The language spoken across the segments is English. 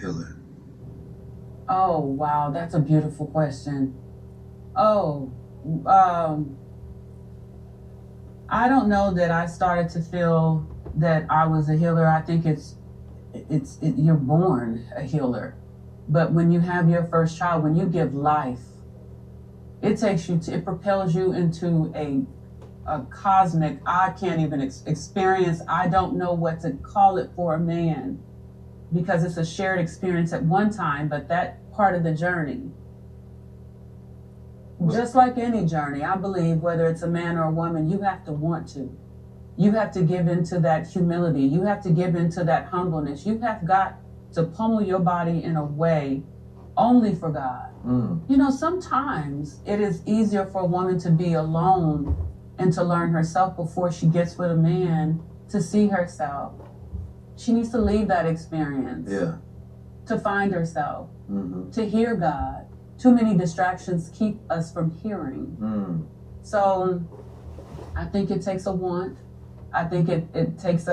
healer? Oh, wow, that's a beautiful question. Oh, um, I don't know that I started to feel that I was a healer. I think you're born a healer. But when you have your first child, when you give life, it propels you into a cosmic, I can't even experience. I don't know what to call it for a man because it's a shared experience at one time, but that part of the journey, just like any journey, I believe, whether it's a man or a woman, you have to want to. You have to give into that humility. You have to give into that humbleness. You have got to pummel your body in a way only for God. You know, sometimes it is easier for a woman to be alone and to learn herself before she gets with a man to see herself. She needs to leave that experience to find herself, to hear God. Too many distractions keep us from hearing. So I think it takes a want. I think it takes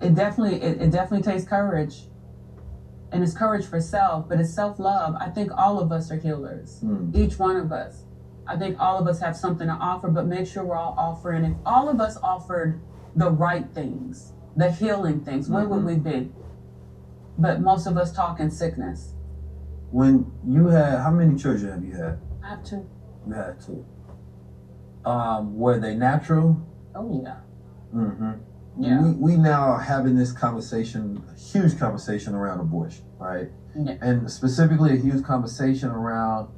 it definitely takes courage. And it's courage for self, but it's self-love. I think all of us are healers, each one of us. I think all of us have something to offer, but make sure we're all offering. If all of us offered the right things, the healing things, where would we be? But most of us talk in sickness. When you had, how many children have you had? I have two. You had two. Were they natural? Oh, yeah. Yeah. We now are having this conversation, a huge conversation around abortion, right? Yeah. And specifically a huge conversation around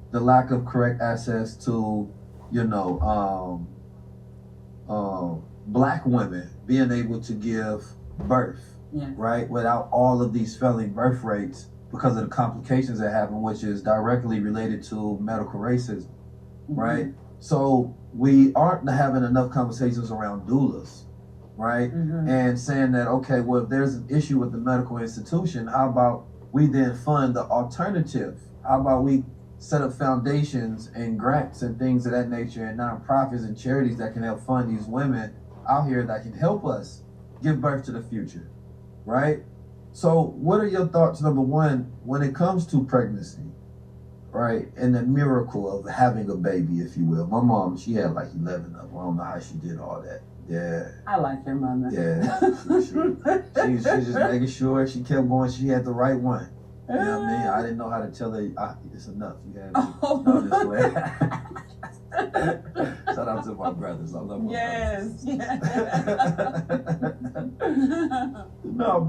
the lack of correct access to, black women being able to give birth, right? Without all of these failing birth rates because of the complications that happen, which is directly related to medical racism, right? So we aren't having enough conversations around doulas, right? And saying that, okay, well, if there's an issue with the medical institution, how about we then fund the alternative? How about we set up foundations and grants and things of that nature and nonprofits and charities that can help fund these women out here that can help us give birth to the future, right? So what are your thoughts, number one, when it comes to pregnancy, right? And the miracle of having a baby, if you will. My mom, she had like 11 of them. I don't know how she did all that. Yeah. I like your mother. Yeah. She just making sure she kept going. She had the right one. You know what I mean? I didn't know how to tell her, it's enough. You have to go this way. Shout out to my brothers. I love my brothers. Yes. No, but